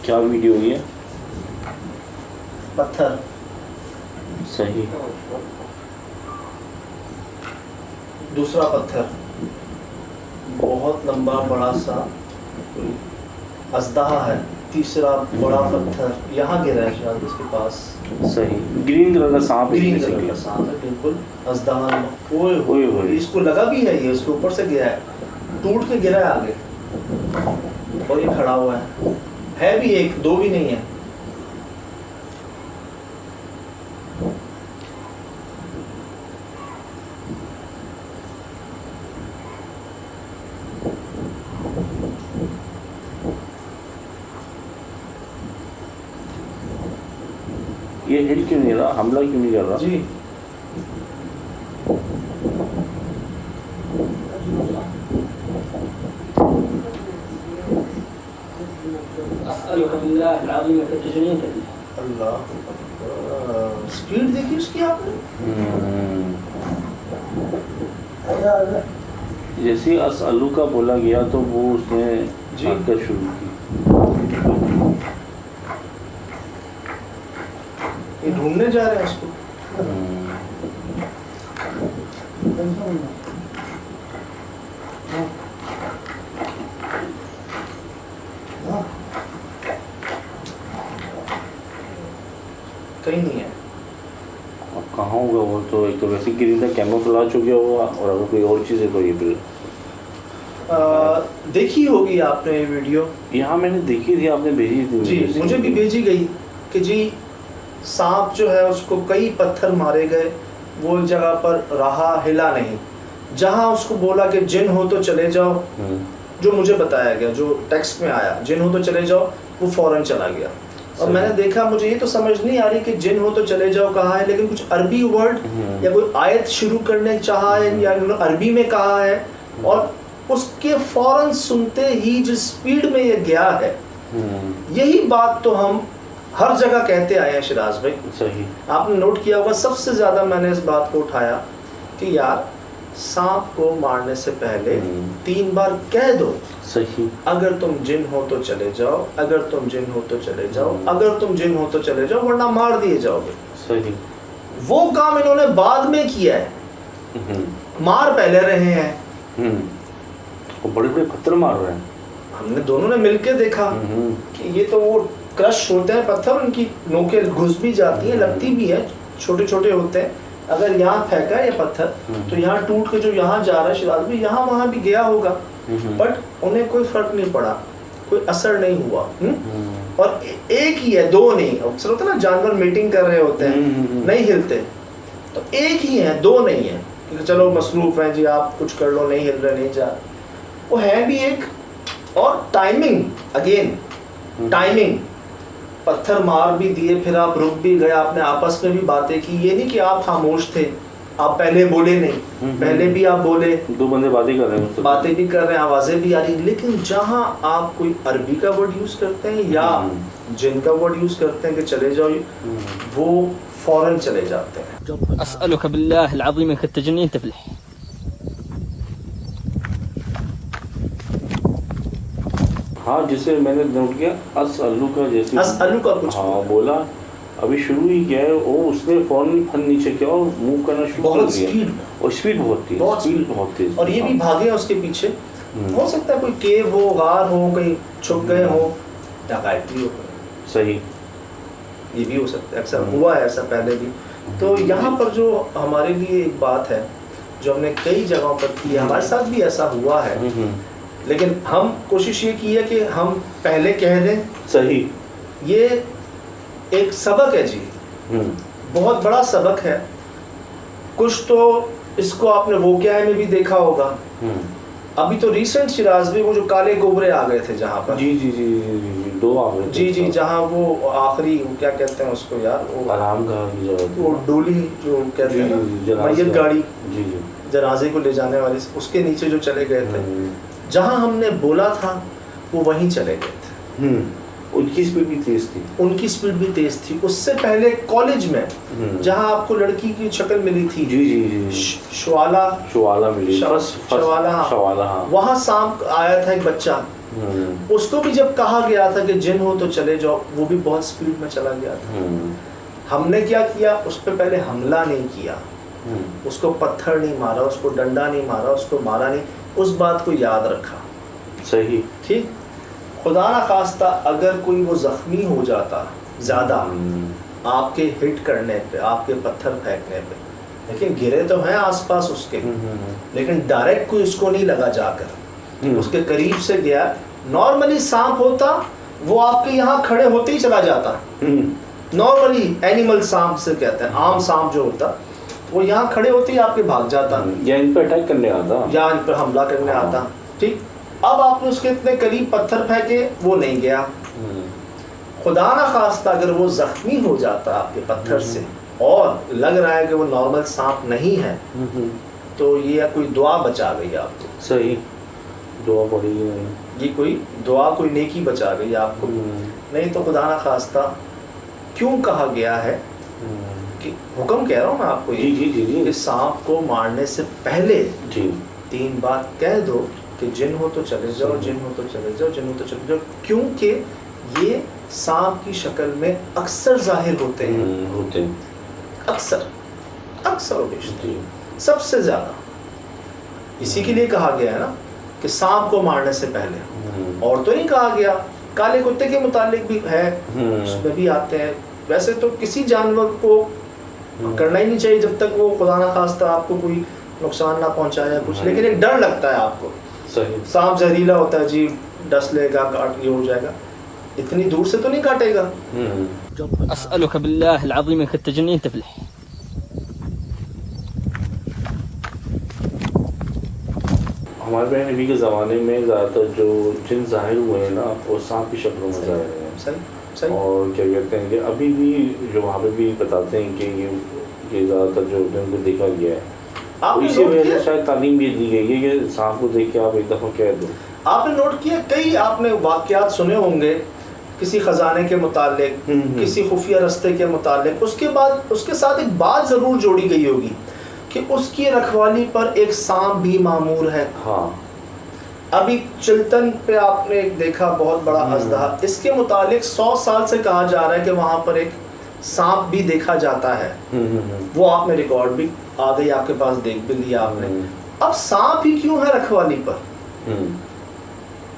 کیا ویڈیو ہوئی ہے؟ پتھر. صحیح. دوسرا پتھر بہت لمبا بڑا سا اژدہا ہے. تیسرا بڑا پتھر یہاں گرا ہے شاید اس کے پاس. صحیح. گرین کلر کا سانپ. گرین کلر کا سانپ ہے بالکل. اژدہا. اوئے ہوئے اس کو لگا بھی ہے, یہ اس کے اوپر سے گرا ہے, ٹوٹ کے گرا ہے آگے, اور یہ کھڑا ہوا ہے بھی ایک, دو بھی نہیں ہے. یہ ہل کیوں نہیں رہا, حملہ کیوں نہیں کر رہا؟ جی اللہ, اسپیڈ دیکھی اس کی آپ نے. جیسے اسالو کا بولا گیا تو وہ اس نے حرکت شروع کی. یہ ڈھونڈنے جا رہے ہیں اس کو. کہیں نہیں ہے. اب کہاں ہوگا وہ؟ تو ایک تو ویسے گرین کیموفلاج ہو گیا ہوگا, اور اگر کوئی اور چیز ہے تو یہ پھر دیکھی ہوگی آپ نے یہ ویڈیو. یہاں میں نے دیکھی تھی, آپ نے بھیجی تھی. جی مجھے بھی بھیجی گئی کہ جی سانپ جو ہے اس کو کئی پتھر مارے گئے, وہ جگہ پر رہا, ہلا نہیں. جہاں اس کو بولا کہ جن ہو تو چلے جاؤ, جو مجھے بتایا گیا, جو ٹیکسٹ میں آیا جن ہو تو چلے جاؤ, وہ فوراً چلا گیا. اور میں نے دیکھا, مجھے یہ تو سمجھ نہیں آ رہی کہ جن ہو تو چلے جاؤ کہا ہے, لیکن کچھ عربی ورڈ یا کوئی آیت شروع کرنے چاہا ہے یا عربی میں کہا ہے, اور اس کے فوراً سنتے ہی جس سپیڈ میں یہ گیا ہے, یہی بات تو ہم ہر جگہ کہتے آئے ہیں شراز بھائی. صحیح. آپ نے نوٹ کیا ہوگا, سب سے زیادہ میں نے اس بات کو اٹھایا کہ یار سانپ کو مارنے سے پہلے 3 بار کہہ دو. صحیح. اگر تم جن ہو تو چلے جاؤ, اگر تم جن ہو تو چلے جاؤ, اگر تم جن ہو تو چلے جاؤ, ورنہ مار دیے جاؤ گے. صحیح. وہ کام انہوں نے بعد میں کیا ہے, مار پہلے رہے ہیں. بڑے بڑے پتھر مار رہے ہیں. ہم نے دونوں نے مل کے دیکھا کہ یہ تو وہ کرش ہوتے ہیں پتھر, ان کی نوکیں گھس بھی جاتی ہیں, لگتی بھی ہے, چھوٹے چھوٹے ہوتے ہیں. اگر یہاں پھینکا ہے یہ پتھر تو یہاں ٹوٹ کے جو یہاں جا رہا ہے شراز بھی, یہاں وہاں بھی گیا ہوگا, بٹ انہیں کوئی فرق نہیں پڑا, کوئی اثر نہیں ہوا. اور ایک ہی ہے, دو نہیں. اکثر ہوتا ہے نا جانور میٹنگ کر رہے ہوتے ہیں, نہیں ہلتے, تو ایک ہی ہے, دو نہیں ہے کہ چلو مصروف ہیں جی آپ کچھ کر لو, نہیں ہل رہے, نہیں جا رہے. وہ ہے بھی ایک. اور ٹائمنگ, اگین ٹائمنگ, پتھر مار بھی دیے, پھر آپ رک بھی گئے, آپ نے آپس میں بھی باتیں کی. یہ نہیں کہ آپ خاموش تھے, آپ پہلے بولے نہیں, پہلے بھی آپ بولے, 2 بندے باتیں کر رہے ہیں, باتیں بھی کر رہے ہیں, آوازیں بھی آ رہی. لیکن جہاں آپ کوئی عربی کا ورڈ یوز کرتے ہیں یا جن کا ورڈ یوز کرتے ہیں کہ چلے جاؤ, وہ فوراً چلے جاتے ہیں. اسألك بالله العظيم انك تجنين تفلح. ہاں جسے میں نے نوٹ کیا اسالو کا, جیسے اسالو کا کچھ بولا, ابھی شروع ہی کیا ہے وہ, اس نے فوراً پھن نیچے کیا اور موو کرنا شروع کر دیا. اور اسپیڈ بہت تیز, اسپیڈ بہت تیز, اور یہ بھی بھاگے ہیں اس کے پیچھے. ہو سکتا ہے کوئی کیو ہو, غار ہو, کہیں چھپ گئے ہو, ڈکیت بھی ہو. صحیح. یہ بھی ہو سکتا ہے, اکثر ہوا ہے ایسا پہلے بھی. تو یہاں پر جو ہمارے لیے ایک بات ہے جو ہم نے کئی جگہوں پر کی ہے, ہمارے ساتھ بھی ایسا ہوا ہے, لیکن ہم کوشش یہ کی ہے کہ ہم پہلے کہہ دیں. صحیح. یہ ایک سبق ہے جی, بہت بڑا سبق ہے. کچھ تو اس کو آپ نے وہ کیا ہے میں بھی دیکھا ہوگا. ابھی تو ریسنٹ شراز بھی وہ جو کالے گوبرے آ گئے تھے جہاں پر, جی جی جی جی 2 آ گئے. جی جی, جہاں وہ آخری کیا کہتے ہیں اس کو یار, وہ آرام گاہ, وہ ڈولی جو کہتے ہیں میت گاڑی, جی جی جنازے کو لے جانے والی, اس کے نیچے جو چلے گئے تھے, جہاں ہم نے بولا تھا وہ وہیں چلے گئے تھے. ان کی سپیڈ بھی تیز تھی, ان کی سپیڈ بھی تیز تھی. اس سے پہلے کالج میں جہاں آپ کو لڑکی کی شکل ملی تھی, جی جی جی, شوالا ملی, شوالا, وہاں سانپ آیا تھا ایک بچہ, اس کو بھی جب کہا گیا تھا کہ جن ہو تو چلے جاؤ، وہ بھی بہت سپیڈ میں چلا گیا تھا. ہم نے کیا کیا، اس پہ پہلے حملہ نہیں کیا، اس کو پتھر نہیں مارا، اس کو ڈنڈا نہیں مارا، اس کو مارا نہیں، اس بات کو یاد رکھا. صحیح. ٹھیک. خدا نہ خواستہ اگر کوئی وہ زخمی ہو جاتا زیادہ آپ کے ہٹ کرنے پہ، آپ کے پتھر پھینکنے پہ، لیکن گرے تو ہیں آس پاس اس کے، لیکن ڈائریکٹ کوئی اس کو نہیں لگا جا کر، اس کے قریب سے گیا. نارملی سانپ ہوتا وہ آپ کے یہاں کھڑے ہوتے ہی چلا جاتا. نارملی اینیمل سانپ سے کہتے ہیں، عام سانپ جو ہوتا وہ یہاں کھڑے ہوتے ہی آپ کے بھاگ جاتا، یا ان پہ اٹیک کرنے آتا، یا ان پر حملہ کرنے آتا. ٹھیک. اب آپ نے اس کے اتنے قریب پتھر پھینکے، وہ نہیں گیا. خدا نہ خواستہ اگر وہ زخمی ہو جاتا آپ کے پتھر سے اور لگ رہا ہے کہ وہ نارمل سانپ نہیں ہے، تو یہ کوئی دعا بچا گئی آپ کو. صحیح. دعا پڑھی گئی، یہ کوئی دعا، کوئی نیکی بچا گئی آپ کو. نہیں تو خدا نہ خواستہ کیوں کہا گیا ہے کہ حکم کہہ رہا ہوں میں آپ کو یہ کہ سانپ کو مارنے سے پہلے 3 بات کہہ دو کہ جن ہو تو چلے جاؤ، جن ہو تو چلے جاؤ، جن ہو تو چلے جاؤ. کیونکہ یہ سانپ کی شکل میں اکثر ظاہر ہوتے ہیں، اکثر و بیشتر، سب سے زیادہ. اسی کے لیے کہا گیا ہے نا کہ سانپ کو مارنے سے پہلے. اور تو نہیں کہا گیا. کالے کتے کے متعلق بھی ہے، اس میں بھی آتے ہیں. ویسے تو کسی جانور کو کرنا ہی نہیں چاہیے جب تک وہ خدا نہ خواستہ آپ کو کوئی نقصان نہ پہنچائے کچھ، لیکن ایک ڈر لگتا ہے آپ کو. سانپ زہریلا ہوتا ہے جی، ڈس لے گا، کاٹ یہ ہو جائے گا. اتنی دور سے تو نہیں کاٹے گا. اسألك بالله العظيم انك تجنين تفلح. ہمارے بہن نبی کے زمانے میں زیادہ تر جو جن ظاہر ہوئے ہیں نا وہ سانپ کی شکلوں میں ظاہر ہوئے ہیں. صحیح. اور کیا کہتے ہیں کہ ابھی بھی جو وہاں پہ بھی بتاتے ہیں کہ یہ زیادہ تر جو جن کو دیکھا گیا ہے، اسی وجہ سے شاید تعلیم بھی دی گئی ہے کہ سانپ کو دیکھ کے آپ ایک دفعہ کہہ دو. آپ نے نوٹ کیا، کئی آپ نے واقعات سنے ہوں گے کسی خزانے کے متعلق، کسی خفیہ رستے کے متعلق. اس کے بعد اس کے ساتھ ایک بات ضرور جوڑی گئی ہوگی کہ اس کی رکھوالی پر ایک سانپ بھی مامور ہے. ہاں. ابھی چلتن پہ آپ نے ایک دیکھا بہت بڑا اژدہا، اس کے متعلق 100 سال سے کہا جا رہا ہے کہ وہاں پر ایک سانپ بھی دیکھا جاتا ہے. وہ آپ نے ریکارڈ بھی آ گئی آپ کے پاس، دیکھ بھی لیا آپ نے. اب سانپ ہی کیوں ہے رکھوالی پر؟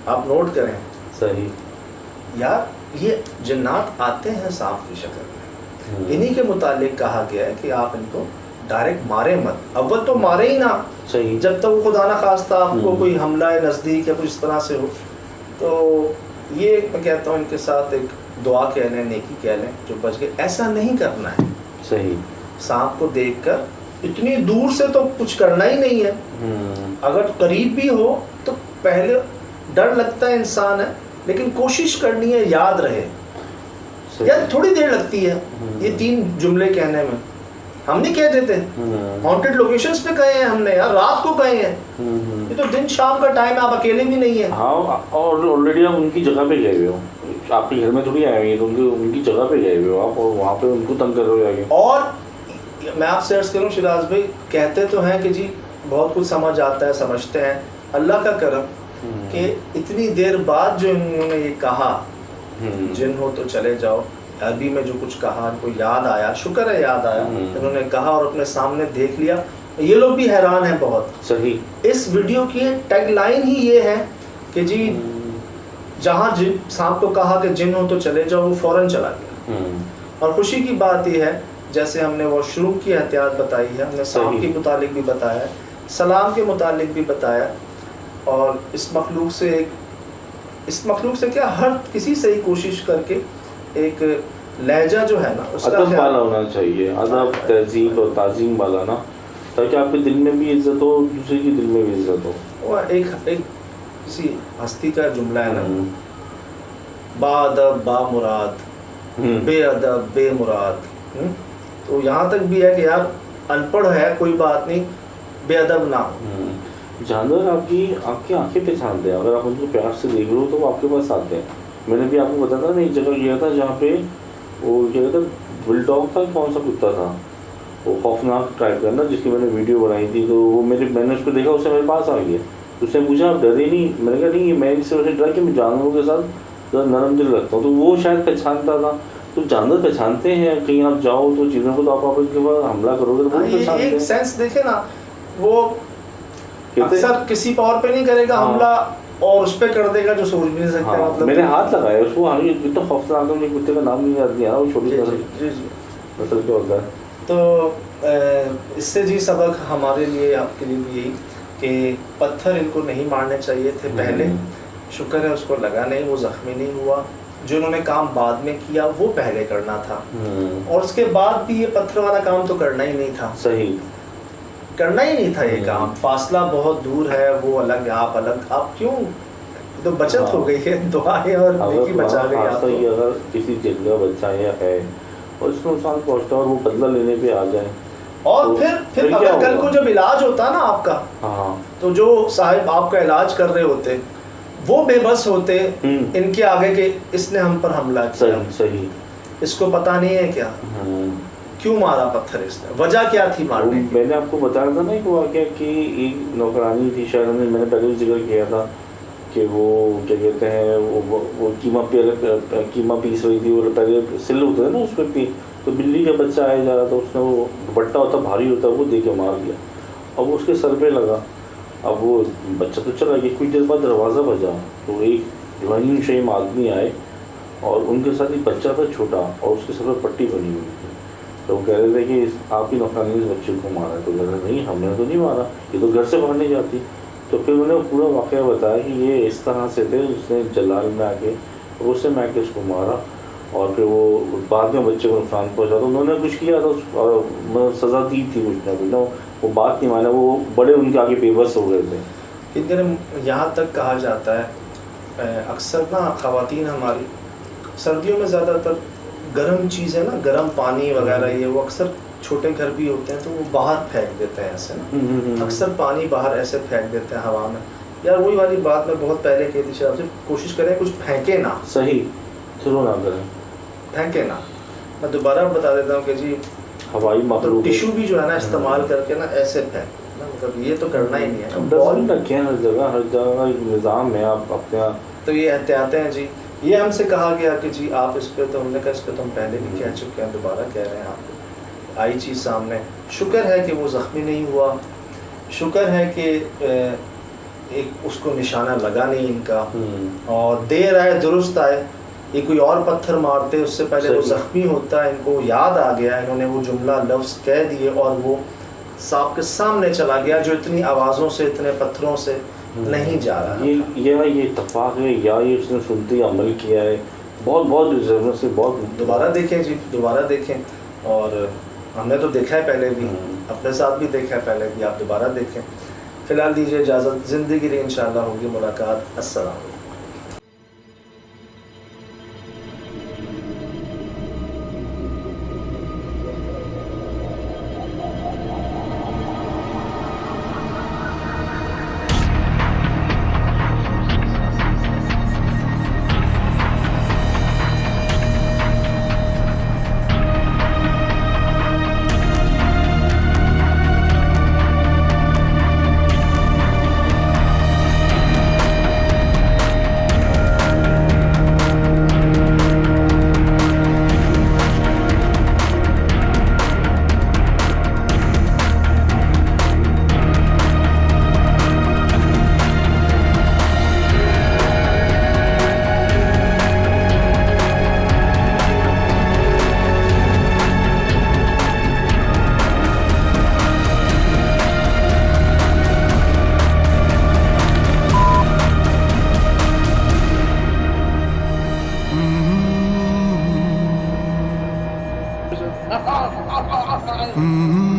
آپ نوٹ کریں. صحیح. یار یہ جنات آتے ہیں سانپ کی شکل میں، انہی کے متعلق کہا گیا ہے کہ آپ ان کو ڈائریکٹ مارے مت. اول تو مارے ہی نہ، صحیح، جب تک وہ خدا نہ خواستہ آپ کو کوئی حملہ ہے نزدیک یا کچھ اس طرح سے ہو. تو یہ میں کہتا ہوں ان کے ساتھ ایک دعا کہہ لیں، نیکی کہہ لیں جو بچ گئے. ایسا نہیں کرنا ہے. صحیح. سانپ کو دیکھ کر اتنی دور سے تو کچھ کرنا ہی نہیں ہے. اگر قریب بھی ہو تو پہلے ڈر لگتا ہے انسان ہے، لیکن کوشش کرنی ہے یاد رہے. یار تھوڑی دیر لگتی ہے یہ 3 جملے کہنے میں. ہم نہیں کہہ دیتے، ہانٹڈ لوکیشنز پہ کہے ہیں ہم نے، یار رات کو کہے ہیں. یہ تو دن شام کا ٹائم ہے، آپ اکیلے بھی نہیں ہیں. ہاں، اور آلریڈی آپ ان کی جگہ پہ گئے ہوئے ہو، آپ کے گھر میں تھوڑی آئے ہوئے ہیں، تو ان کی جگہ پہ گئے ہوئے ہو آپ، اور وہاں پہ ان کو تنگ کر رہے ہو آگے. اور میں آپ سے عرض کروں شیراز بھائی، کہتے تو ہیں کہ جی بہت کچھ سمجھ آتا ہے، سمجھتے ہیں. اللہ کا کرم کہ اتنی دیر بعد جو انہوں نے یہ کہا جن ہو تو چلے جاؤ، عربی میں جو کچھ کہا ان کو یاد آیا. شکر ہے یاد آیا، انہوں نے کہا اور اپنے سامنے دیکھ لیا. یہ لوگ بھی حیران ہیں بہت. صحیح. اس ویڈیو کی ٹیگ لائن ہی یہ ہے کہ جی جہاں سانپ کو کہا کہ جن ہو تو چلے جاؤ، وہ فوراً چلا گیا. اور خوشی کی بات یہ ہے جیسے ہم نے واش روم کی احتیاط بتائی ہے، ہم نے سانپ کے متعلق بھی بتایا ہے، سلام کے متعلق بھی بتایا. اور اس مخلوق سے کیا ہر کسی سے ہی کوشش کر کے ایک لہجہ جو ہے نا اس کا ادب والا ہونا چاہیے، ادب، تہذیب اور تعظیم والا نا، تاکہ آپ کے دل میں بھی عزت ہو، دوسرے کے دل میں بھی عزت ہو. وہ ایک کسی ہستی کا جملہ ہے نا، با ادب با مراد، بے ادب بے مراد. تو یہاں تک بھی ہے کہ یار ان پڑھ ہے کوئی بات نہیں، بے ادب نہ ہو. جانور آپ کی آنکھیں پہچانتے ہیں، اگر آپ ان کو پیار سے دیکھ رہے ہو تو وہ آپ کے پاس آتے ہیں. میں نے بھی آپ کو بتایا تھا، میں ایک جگہ گیا تھا جہاں پہ وہ کیا کہتا بل ڈاگ تھا، کون سا کتا تھا وہ خوفناک ٹائپ کا نا، جس کی میں نے ویڈیو بنائی تھی. تو وہ میں نے اس کو دیکھا، اس سے میرے پاس آ گیا. تو اس نے پوچھا آپ ڈرے نہیں؟ میں نے کہا نہیں، میں اس سے ڈرا کہ میں جانوروں کے ساتھ ذرا نرم دل رکھتا ہوں. تو وہ شاید پہچانتا تھا. تو جانور پہچانتے ہیں کہیں آپ جاؤ تو چیزوں کو، تو آپ آپس کے بعد حملہ کرو گے تو وہ پہچانتے ہیں. ایک سینس دیکھیں نا، وہ کہتے اکثر کسی اور پہ نہیں کرے گا حملہ اور اس پہ کر دے گا جو سوچ بھی نہیں سکتا. مطلب میں نے ہاتھ لگایا اس کو. اتنا خوفناک ہے، کتے کا نام نہیں یاد نہیں آ رہا. وہ چھوٹی نسل کے ہوتا ہے. تو اس سے جی سبق ہمارے لیے، آپ کے لیے بھی یہی کہ پتھر ان کو نہیں مارنے چاہیے تھے پہلے. شکر ہے اس کو لگا نہیں، وہ زخمی نہیں ہوا. جو انہوں نے کام بعد میں کیا وہ پہلے کرنا تھا، اور اس کے بعد بھی یہ پتھر والا کام تو کرنا ہی نہیں تھا. صحیح کرنا ہی نہیں تھا یہ کام. فاصلہ بہت دور ہے، وہ الگ آپ الگ. آپ کیوں؟ تو بچت ہو گئی ہے، دعائیں اور نیکی بچا گئی آپ کو. اگر کسی جگہ بچہ ہے اور اس کو نقصان پہنچتا ہے اور وہ بدلہ لینے پہ آ جائے، اور پھر اگر کل کو جب علاج ہوتا نا آپ کا، تو جو صاحب آپ کا علاج کر رہے ہوتے وہ بے بس ہوتے ان کے آگے کہ اس نے ہم پر حملہ کیا. صحیح. اس کو پتہ نہیں ہے کیا کیوں مارا پتھر، اس نے وجہ کیا تھی مارنے کی. میں نے آپ کو بتایا تھا نا ایک واقعہ کہ ایک نوکرانی تھی شاید، میں نے پہلے بھی ذکر کیا تھا کہ وہ کیا کہتے ہیں، وہ قیمہ پیس رہی تھی. وہ پہلے سل ہوتا ہے نا اس پہ، تو بلی کا بچہ آیا جا رہا تھا. اس نے وہ دوپٹہ ہوتا بھاری ہوتا ہے، وہ دے کے مار دیا. اب وہ اس کے سر پہ لگا. اب وہ بچہ تو چلا گیا. کچھ دیر بعد دروازہ بجا تو ایک رحیم شہیم آدمی آئے اور ان کے ساتھ ایک بچہ تھا چھوٹا، اور اس کے سر پہ پٹی بنی ہوئی تھی. تو وہ کہہ رہے تھے کہ آپ کی نوکرانی اس بچے کو مارا ہے. تو کہہ رہے نہیں، ہم نے تو نہیں مارا، یہ تو گھر سے باہر نہیں جاتی. تو پھر انہوں نے پورا واقعہ بتایا کہ یہ اس طرح سے تھے. اس نے جلال میں آ کے غصے میں آ کے اس کو مارا، اور پھر وہ بعد میں بچے کو نقصان پہنچا. تو انہوں نے کچھ کیا تھا، سزا دی تھی کچھ نہ کچھ. وہ بات نہیں مانا، وہ بڑے ان کے آگے بے بس ہو گئے تھے. لیکن یہاں تک کہا جاتا ہے اکثر نا خواتین ہماری سردیوں میں زیادہ تر گرم چیزیں نا، گرم پانی وغیرہ، یہ وہ اکثر چھوٹے گھر بھی ہوتے ہیں تو وہ باہر پھینک دیتے ہیں ایسے نا. اکثر پانی باہر ایسے پھینک دیتے ہیں ہوا میں. یار وہی والی بات میں بہت پہلے کہی تھی شاید، سے کوشش کریں کچھ پھینکے نہ. صحیح، تھرو نہ کریں، پھینکے نہ. میں دوبارہ بتا دیتا ہوں کہ جی ہوائی مخلوق ٹیشو بھی جو ہے نا استعمال کر کے نا ایسے پھینک، مطلب یہ تو کرنا ہی نہیں ہے. ڈسٹبن رکھیں ہر جگہ ایک نظام ہے. آپ اپنے تو یہ احتیاطیں ہیں جی. یہ ہم سے کہا گیا کہ جی آپ اس پہ، تو ہم نے کہا اس پہ تو ہم پہلے بھی کہہ چکے ہیں، دوبارہ کہہ رہے ہیں. آپ کو آئی چیز سامنے. شکر ہے کہ وہ زخمی نہیں ہوا، شکر ہے کہ ایک اس کو نشانہ لگا نہیں ان کا، اور دیر آئے درست آئے. یہ کوئی اور پتھر مارتے اس سے پہلے وہ زخمی ہوتا ہے. ان کو یاد آ گیا، انہوں نے وہ جملہ لفظ کہہ دیے اور وہ صاحب کے سامنے چلا گیا جو اتنی آوازوں سے، اتنے پتھروں سے نہیں جا رہا. یہ اتفاق ہے یا یہ اس نے سنتی عمل کیا ہے. بہت بہت ضرورت سے بہت. دوبارہ دیکھیں جی، دوبارہ دیکھیں. اور ہم نے تو دیکھا ہے پہلے بھی، اپنے ساتھ بھی دیکھا ہے پہلے بھی. آپ دوبارہ دیکھیں. فی الحال دیجیے اجازت، زندگی رہی انشاءاللہ ہوگی ملاقات. السلام علیکم. Mm-hmm.